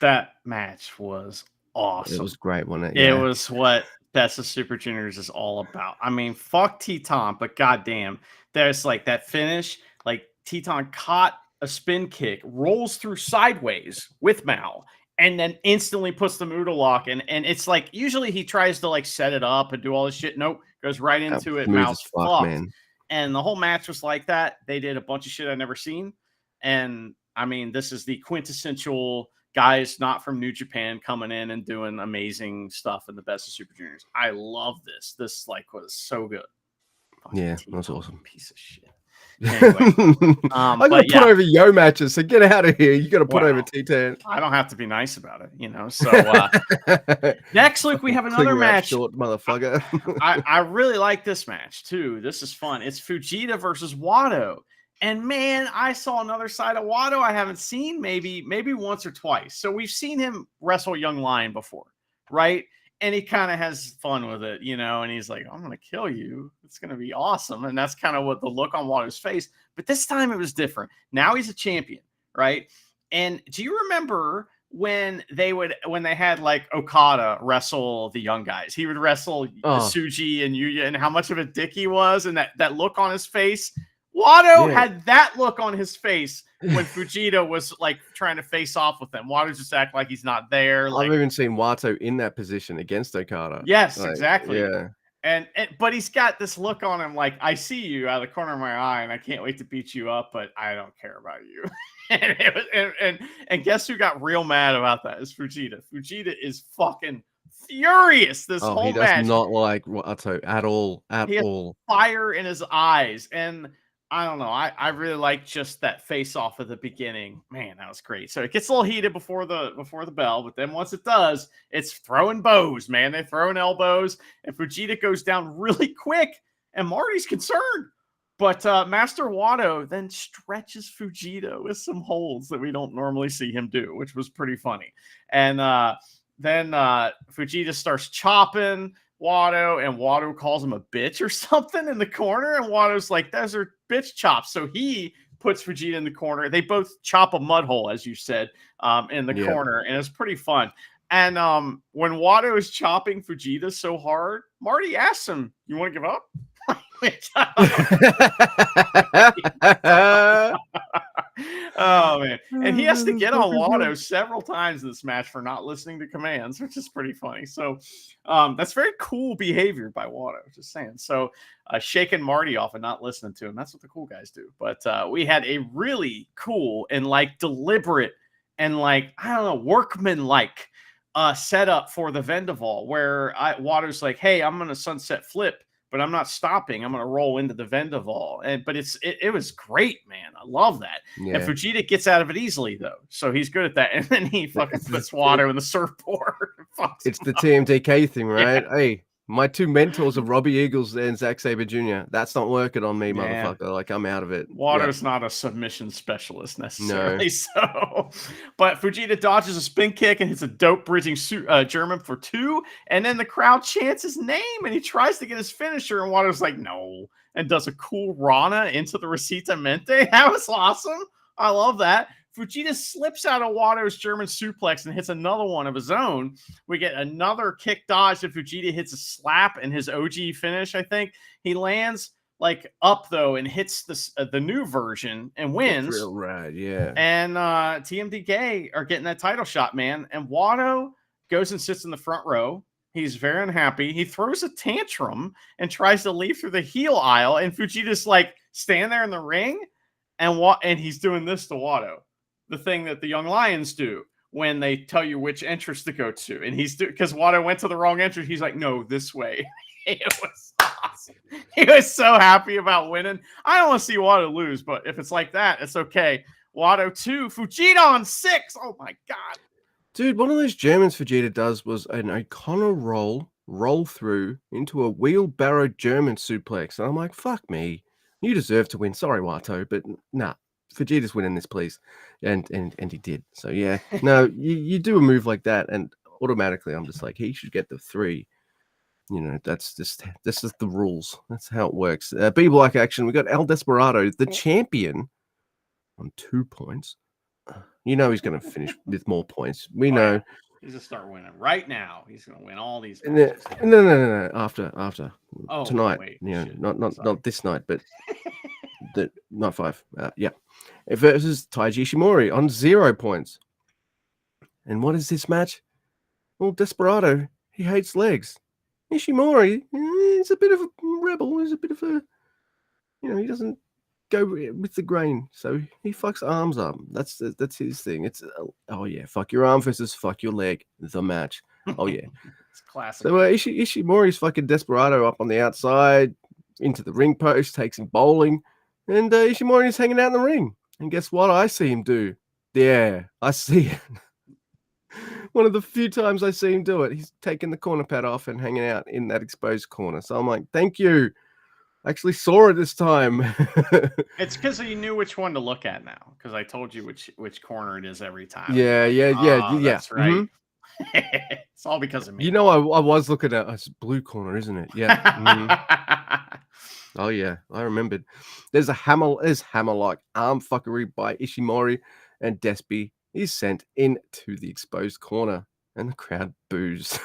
That match was awesome. It was great, wasn't it? Yeah. It was what Best of Super Juniors is all about. I mean, fuck Teton, but goddamn, there's like that finish. Like, Teton caught a spin kick, rolls through sideways with Mao, and then instantly puts the Muda lock. And it's like, usually he tries to like set it up and do all this shit. Nope, goes right into it. Mao's fucked, man. And the whole match was like that. They did a bunch of shit I've never seen. And I mean, this is the quintessential guys not from New Japan coming in and doing amazing stuff in the Best of Super Juniors. I love this. This like was so good. Yeah, that's awesome. Piece of shit. Anyway, I gotta put over Yo matches, so get out of here. You gotta put over T-Tan. I don't have to be nice about it, you know. So next week we have another match. Short, motherfucker. I really like this match too. This is fun. It's Fujita versus Wado. And man, I saw another side of Wado I haven't seen maybe once or twice. So we've seen him wrestle Young Lion before, right? And he kind of has fun with it, you know, and he's like, I'm going to kill you. It's going to be awesome. And that's kind of what the look on Wado's face. But this time it was different. Now he's a champion, right? And do you remember when they had like Okada wrestle the young guys? He would wrestle Suji and Yuya, and how much of a dick he was, and that look on his face. Wado had that look on his face when Fujita was like trying to face off with him. Wado just act like he's not there. Like, I've even seen Wato in that position against Okada. Yes, exactly. Yeah. And but he's got this look on him like, I see you out of the corner of my eye and I can't wait to beat you up, but I don't care about you. and guess who got real mad about that is Fujita. Fujita is fucking furious this whole match. He does not like Wato at all. He has fire in his eyes, and I don't know. I really like just that face off at the beginning. Man, that was great. So it gets a little heated before the bell, but then once it does, it's throwing bows, man. They're throwing elbows, and Fujita goes down really quick, and Marty's concerned. But Master Wado then stretches Fujita with some holds that we don't normally see him do, which was pretty funny. And then Fujita starts chopping Watto, and Watto calls him a bitch or something in the corner, and Watto's like, those are bitch chops. So he puts Vegeta in the corner. They both chop a mud hole, as you said, in the corner, and it's pretty fun. And when Watto is chopping Vegeta so hard, Marty asks him, "You want to give up?" Oh man, and he has to get on Watto several times in this match for not listening to commands, which is pretty funny. So that's very cool behavior by Watto, just saying. So shaking Marty off and not listening to him, that's what the cool guys do. But we had a really cool and like deliberate and like, I don't know, workman-like setup for the Vendaval, where Watto's like, hey, I'm gonna sunset flip, but I'm not stopping. I'm going to roll into the Vendaval. But it was great, man. I love that. Yeah. And Vegeta gets out of it easily, though. So he's good at that. And then he fucking puts Watto in the surfboard. It's the TMDK thing, right? Yeah. Hey, my two mentors are Robbie Eagles and Zack Sabre Jr. That's not working on me, motherfucker. Like, I'm out of it. Watto's not a submission specialist necessarily. No. So, but Vegeta dodges a spin kick and hits a dope bridging German for 2. And then the crowd chants his name and he tries to get his finisher. And Watto's like, no. And does a cool Rana into the Recita Mente. That was awesome. I love that. Vegeta slips out of Watto's German suplex and hits another one of his own. We get another kick dodge that Vegeta hits a slap in his OG finish, I think. He lands like up, though, and hits the new version and wins. That's real rad, yeah. And TMDK are getting that title shot, man. And Watto goes and sits in the front row. He's very unhappy. He throws a tantrum and tries to leave through the heel aisle. And Vegeta's like, stand there in the ring. And he's doing this to Watto. The thing that the Young Lions do when they tell you which entrance to go to. And because Watto went to the wrong entrance, he's like, no, this way. It was awesome. He was so happy about winning. I don't want to see Watto lose, but if it's like that, it's okay. Watto 2, Vegeta on 6. Oh my God. Dude, one of those Germans Vegeta does was an O'Connor roll through into a wheelbarrow German suplex. And I'm like, fuck me. You deserve to win. Sorry, Watto, but nah. Vegeta's winning this, please. And he did. So yeah. No, you do a move like that, and automatically I'm just like, he should get the 3. You know, this is the rules. That's how it works. B Block action. We got El Desperado, the champion, on 2 points. You know he's going to finish with more points. We know. He's going to start winning right now. He's going to win all these matches. No. After. Oh, tonight. Wait, yeah, not this night, but night 5. Yeah. Versus Taiji Ishimori on 0 points. And what is this match? Well, Desperado, he hates legs. Ishimori, he's a bit of a rebel. He's a bit of a, he doesn't go with the grain. So he fucks arms up. That's his thing. It's, oh yeah, fuck your arm versus fuck your leg. The match. Oh yeah. It's classic. So Ishimori's fucking Desperado up on the outside, into the ring post, takes him bowling. And Ishimori's hanging out in the ring. And guess what I see him do? Yeah, I see it. One of the few times I see him do it, he's taking the corner pad off and hanging out in that exposed corner. So I'm like, thank you. I actually saw it this time. It's because you knew which one to look at now, because I told you which corner it is every time. Yeah. That's right. Mm-hmm. It's all because of me. You know, I was looking at it's blue corner, isn't it? Yeah. Mm-hmm. Oh yeah, I remembered. There's hammer-like arm fuckery by Ishimori, and Despy is sent into the exposed corner, and the crowd boos.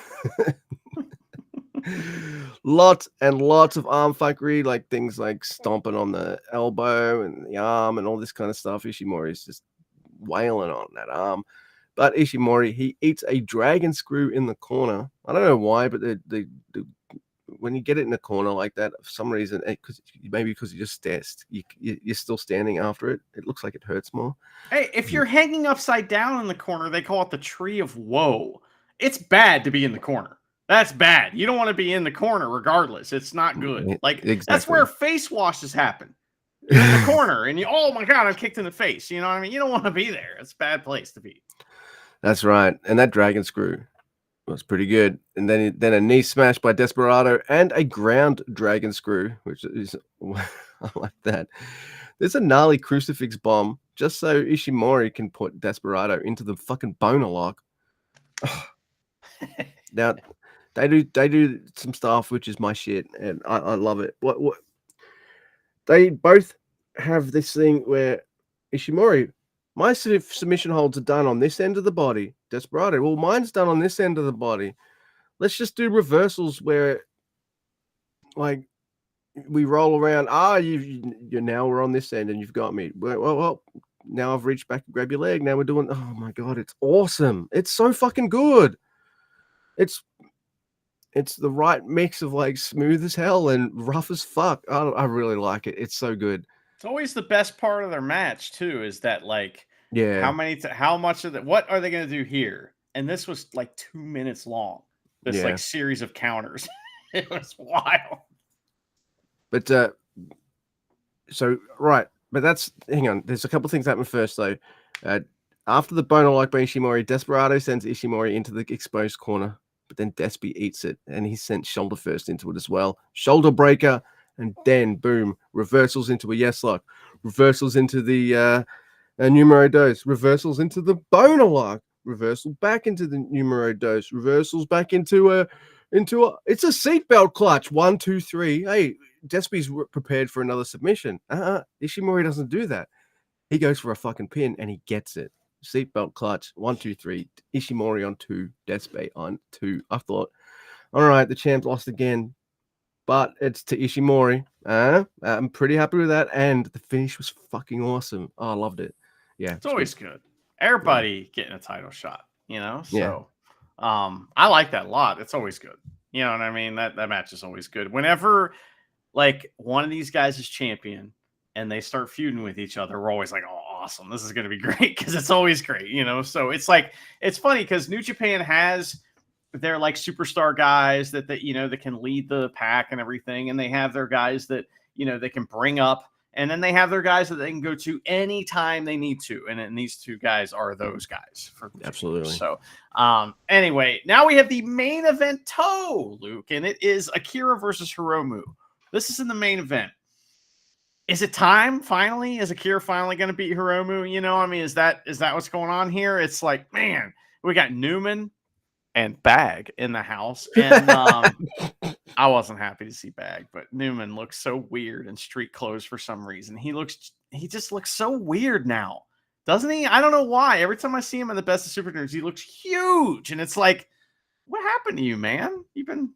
Lots and lots of arm fuckery, like things like stomping on the elbow and the arm and all this kind of stuff. Ishimori is just wailing on that arm. But Ishimori, he eats a dragon screw in the corner. I don't know why, but the when you get it in a corner like that, for some reason, because you just you're still standing after it. It looks like it hurts more. Hey, if you're hanging upside down in the corner, they call it the tree of woe. It's bad to be in the corner. That's bad. You don't want to be in the corner regardless. It's not good. Like, exactly. That's where face washes happen. You're in the corner and oh my God, I'm kicked in the face. You know what I mean? You don't want to be there. It's a bad place to be. That's right. And that dragon screw was pretty good. And then a knee smash by Desperado and a ground dragon screw, which is, I like that. There's a gnarly crucifix bomb just so Ishimori can put Desperado into the fucking boner lock. Now, They do some stuff which is my shit, and I love it. What they both have this thing where Ishimori, my submission holds are done on this end of the body. Desperado, well, mine's done on this end of the body. Let's just do reversals where, like, we roll around. You're now we're on this end, and you've got me. Well, now I've reached back and grab your leg. Now we're doing. Oh my god, it's awesome! It's so fucking good. It's the right mix of like smooth as hell and rough as fuck. I really like it. It's so good. It's always the best part of their match too. Is that like, Yeah, how much of that? What are they going to do here? And this was like 2 minutes long. This like series of counters. It was wild. But so right, but that's hang on. There's a couple things happen first though. After the boner lock by Ishimori, Desperado sends Ishimori into the exposed corner, but then Despy eats it, and he sent shoulder first into it as well. Shoulder breaker, and then boom, reversals into a yes lock, reversals into the numero dos, reversals into the boner lock, reversal back into the numero dos, reversals back into a it's a seatbelt clutch. 1, 2, 3. Hey, Despy's prepared for another submission. Ishimori doesn't do that. He goes for a fucking pin and he gets it. Seatbelt clutch. 1, 2, 3. Ishimori on 2. Despy on 2. I thought, all right, the champ lost again, but it's to Ishimori. I'm pretty happy with that, and the finish was fucking awesome. Oh, I loved it. Yeah, it's always good. Everybody getting a title shot, you know. So, I like that a lot. It's always good. You know what I mean? That match is always good. Whenever like one of these guys is champion and they start feuding with each other, we're always like, oh, awesome. This is going to be great because it's always great, you know? So it's like, it's funny because New Japan has their like superstar guys that you know, that can lead the pack and everything. And they have their guys that, you know, they can bring up, and then they have their guys that they can go to anytime they need to. And these two guys are those guys. Absolutely. So anyway, now we have the main event Luke, and it is Akira versus Hiromu. This is in the main event. Is it time finally? Is Akira finally going to beat Hiromu? You know, I mean, is that what's going on here? It's like, man, we got Newman and Bag in the house, and I wasn't happy to see Bag, but Newman looks so weird in street clothes for some reason. He just looks so weird now, doesn't he? I don't know why. Every time I see him in the Best of Super Juniors, he looks huge, and it's like, what happened to you, man? You've been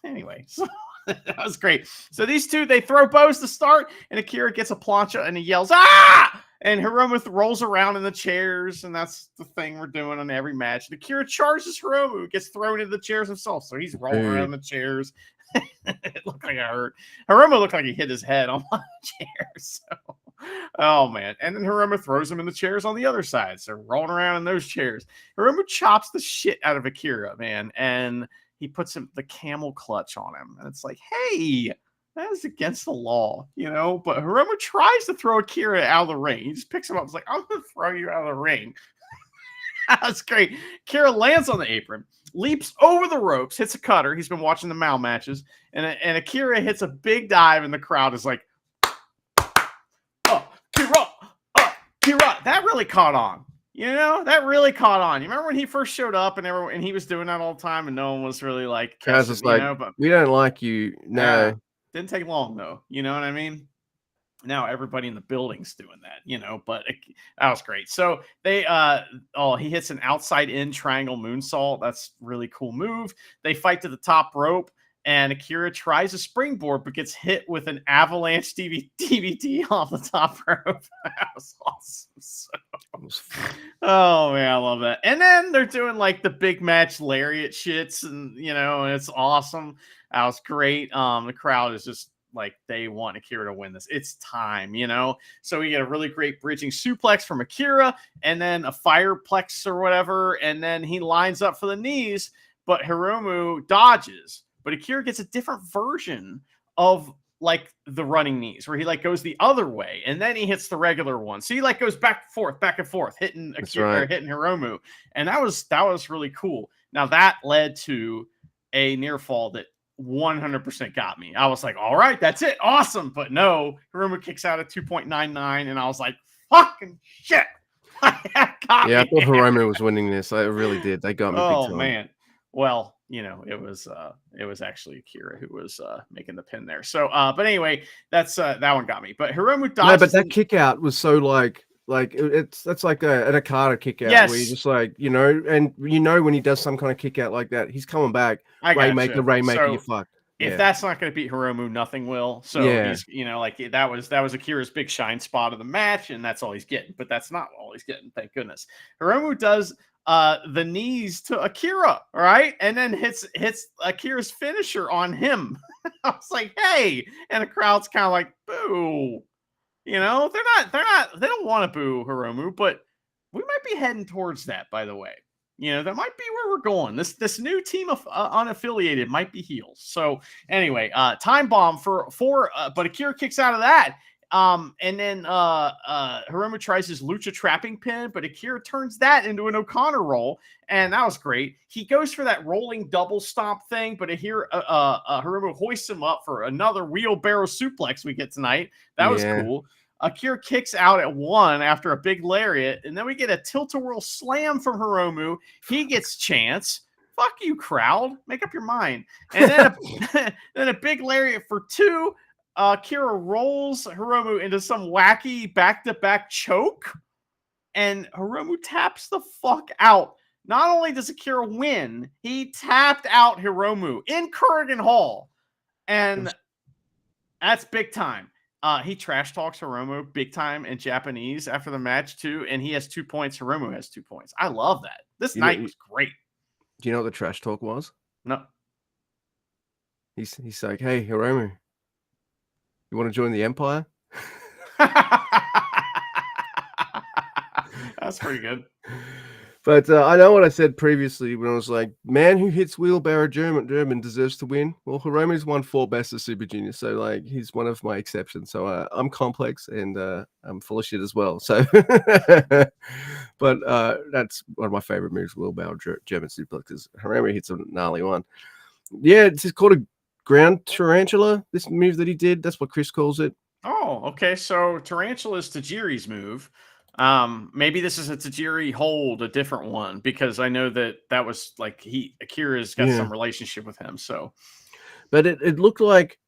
anyway. So that was great. So these two, they throw bows to start, and Akira gets a plancha and he yells, ah! And Hiromu rolls around in the chairs, and that's the thing we're doing on every match. And Akira charges Hiromu, gets thrown into the chairs himself. So he's rolling around the chairs. It looked like it hurt. Hiromu looked like he hit his head on one of the chairs. So, oh, man. And then Hiromu throws him in the chairs on the other side. So rolling around in those chairs. Hiromu chops the shit out of Akira, man. And he puts the camel clutch on him. And it's like, hey, that is against the law, you know? But Hiromu tries to throw Akira out of the ring. He just picks him up. He's like, I'm going to throw you out of the ring. That's great. Akira lands on the apron, leaps over the ropes, hits a cutter. He's been watching the Mal matches. And Akira hits a big dive, and the crowd is like, oh, Akira. That really caught on. You know, that really caught on. You remember when he first showed up and he was doing that all the time, and no one was really like, just like, but we don't like you. No. Didn't take long though. You know what I mean? Now everybody in the building's doing that, you know, but that was great. So they, he hits an outside in triangle moonsault. That's really cool move. They fight to the top rope, and Akira tries a springboard, but gets hit with an avalanche DVD off the top rope. That was awesome. So, oh man, I love that. And then they're doing like the big match lariat shits, and you know, and it's awesome. That was great. The crowd is just like, they want Akira to win this. It's time, you know? So we get a really great bridging suplex from Akira, and then a fireplex or whatever, and then he lines up for the knees, but Hiromu dodges. But Akira gets a different version of like the running knees, where he like goes the other way, and then he hits the regular one. So he like goes back and forth, hitting Akira, hitting Hiromu. And that was really cool. Now that led to a near fall that 100% got me. I was like, all right, that's it. Awesome. But no, Hiromu kicks out at 2.99, and I was like, fucking shit. I thought Hiromu was winning this. I really did. They got me big time. Man. Well, it was actually Akira who was making the pin there. So, but anyway, that's that one got me. But Hiromu No, but dodges that kick out was so that's like an Okada kick out where you're Yes, just like, and when he does some kind of kick out like that, he's coming back. I Rainmaker, gotcha. Rainmaker, you So fucked. if Yeah. that's not going to beat Hiromu, nothing will. So Yeah. he's, like that was Akira's big shine spot of the match, and that's all he's getting. But that's not all he's getting, thank goodness. Hiromu does the knees to Akira, all right, and then hits Akira's finisher on him. I was like, hey, and the crowd's kind of like, boo. They don't want to boo Hiromu, but we might be heading towards that, by the way. That might be where we're going. This new team of unaffiliated might be heels. So anyway, time bomb for but Akira kicks out of that. And then Hiromu tries his lucha trapping pin, but Akira turns that into an O'Connor roll, and that was great. He goes for that rolling double stomp thing, but Hiromu hoists him up for another wheelbarrow suplex we get tonight. That was Yeah. cool. Akira kicks out at 1 after a big lariat, and then we get a tilt-a-whirl slam from Hiromu. He gets chance. Fuck you, crowd. Make up your mind. And then then a big lariat for 2. Akira rolls Hiromu into some wacky back-to-back choke, and Hiromu taps the fuck out. Not only does Akira win, he tapped out Hiromu in Kurgan Hall, and that's big time. He trash talks Hiromu big time in Japanese after the match too, and he has 2 points. Hiromu has 2 points. I love that. This night was great. Do you know what the trash talk was? No. He's like, hey, Hiromu, you want to join the Empire? That's pretty good. But I know what I said previously when I was like, man who hits wheelbarrow German deserves to win. Well, Hiromu's won 4 Best of Super Junior, so like he's one of my exceptions. So I'm complex and I'm full of shit as well. So, but that's one of my favorite moves, wheelbarrow German suplexes. Hiromu hits a gnarly one. Yeah, it's just called a ground tarantula. This move that he did, that's what Chris calls it. Oh, okay. So tarantula is Tajiri's move. Maybe this is a Tajiri hold, a different one, because I know that was like Akira's got some relationship with him. So, but it looked like,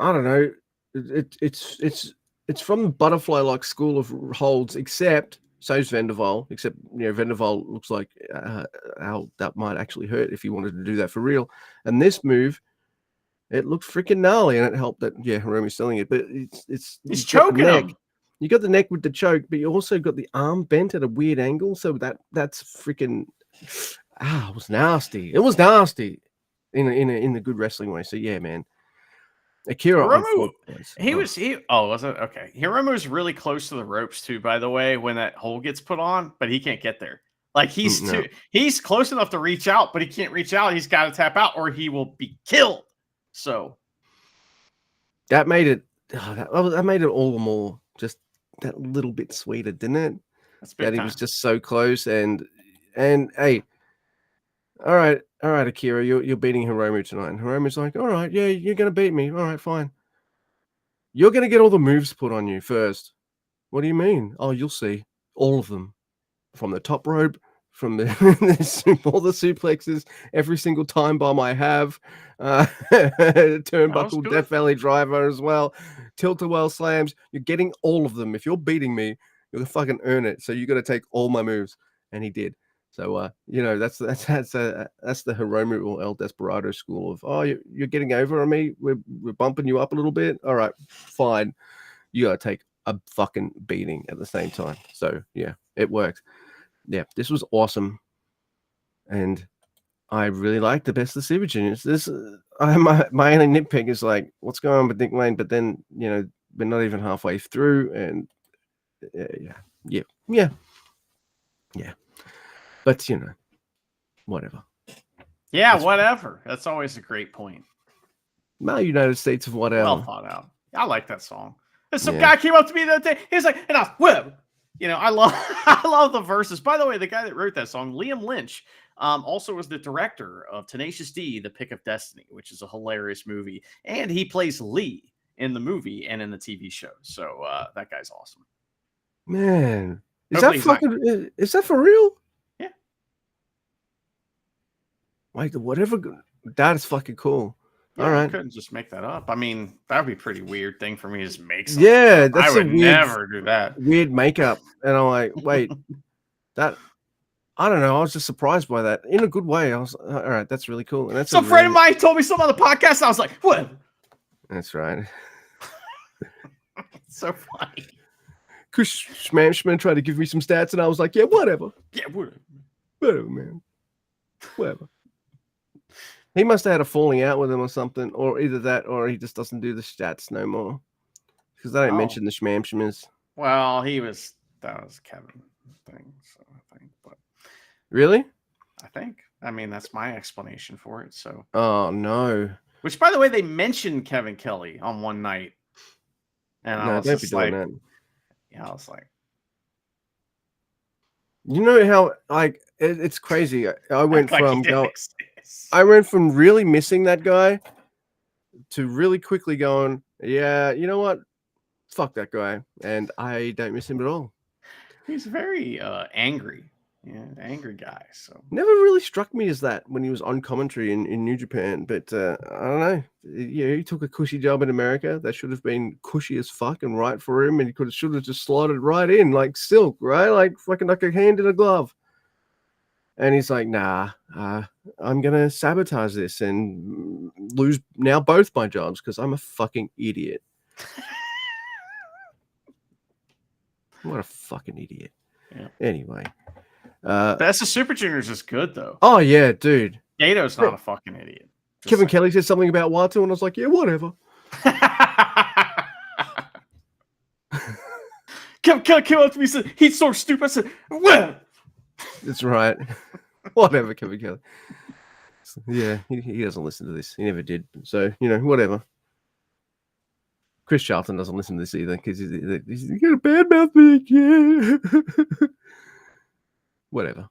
I don't know, it's from the butterfly-like school of holds, except so's Vendaval, except Vendaval looks like how that might actually hurt if he wanted to do that for real. And this move, it looked freaking gnarly, and it helped that Hiromu's selling it, but he's choking him. You got the neck with the choke, but you also got the arm bent at a weird angle. So that's freaking it was nasty. It was nasty in a good wrestling way. So yeah, man. Akira Hiromu, was it? Okay. Hiromu was really close to the ropes too, by the way, when that hole gets put on, but he can't get there. Like he's close enough to reach out, but he can't reach out. He's got to tap out or he will be killed. So that made it that made it all the more just that little bit sweeter, didn't it? That's big that time. He was just so close and hey, all right, Akira, you're beating Hiromu tonight. And Hiromu's like, all right, yeah, you're gonna beat me. All right, fine. You're gonna get all the moves put on you first. What do you mean? Oh, you'll see. All of them. From the top rope, from the all the suplexes, every single time bomb I have, turnbuckle Death Valley driver as well, tilt-a-whirl slams. You're getting all of them. If you're beating me, you're gonna fucking earn it. So you got to take all my moves, and he did. So that's the Hiromu or El Desperado school of, oh, you're getting over on me. We're bumping you up a little bit. All right, fine. You got to take a fucking beating at the same time. So yeah, it worked. Yeah, this was awesome, and I really liked the Best of Super Juniors. This my only nitpick is like, what's going on with Nick Wayne? But then we're not even halfway through, and yeah. But whatever. Yeah, whatever. That's always a great point. My United States of whatever. Well thought out. I like that song. And some guy came up to me the other day. He's like, and I was whatever. I love the verses. By the way, the guy that wrote that song, Liam Lynch, also was the director of Tenacious D, The Pick of Destiny, which is a hilarious movie. And he plays Lee in the movie and in the TV show. So that guy's awesome. Man, is that for real? Yeah. Like whatever. That is fucking cool. Yeah, All you right. couldn't just make that up. I mean, that would be a pretty weird thing for me to just make something Yeah, up. I that's a would never do that. weird makeup. And I'm like, wait, that I don't know. I was just surprised by that in a good way. I was all right. That's really cool. And that's Some friend of mine told me something on the podcast. And I was like, what? That's right. It's so funny. Chris Schmanschman tried to give me some stats, and I was like, yeah, whatever. Yeah, whatever. Whatever, man. Whatever. He must have had a falling out with him or something, or either that, or he just doesn't do the stats no more. Because they don't mention the Schmanschmans. Well, that was Kevin thing, so I think. But really? I think. I mean, that's my explanation for it. So. Oh no. Which, by the way, they mentioned Kevin Kelly on one night, and I was just like, that. Yeah, I was like, you know how like it's crazy. I went from really missing that guy to really quickly going, yeah, you know what? Fuck that guy, and I don't miss him at all. He's very angry. Yeah, angry guy. So never really struck me as that when he was on commentary in New Japan. But I don't know. Yeah, he took a cushy job in America. That should have been cushy as fuck and right for him, and he should have just slotted right in like silk, right? Like fucking like a hand in a glove. And he's like, nah, I'm gonna sabotage this and lose now both my jobs because I'm a fucking idiot. What a fucking idiot. Yeah. Anyway. Best of Super Juniors is good though. Oh yeah, dude. Gato's not a fucking idiot. Kevin Kelly said something about Watu, and I was like, yeah, whatever. Kevin Kelly came up to me and said, he's so stupid. I said, well. That's right. Whatever, Kevin Kelly. Yeah, he doesn't listen to this. He never did. So, whatever. Chris Charlton doesn't listen to this either because he's got a bad mouth. Yeah. Whatever.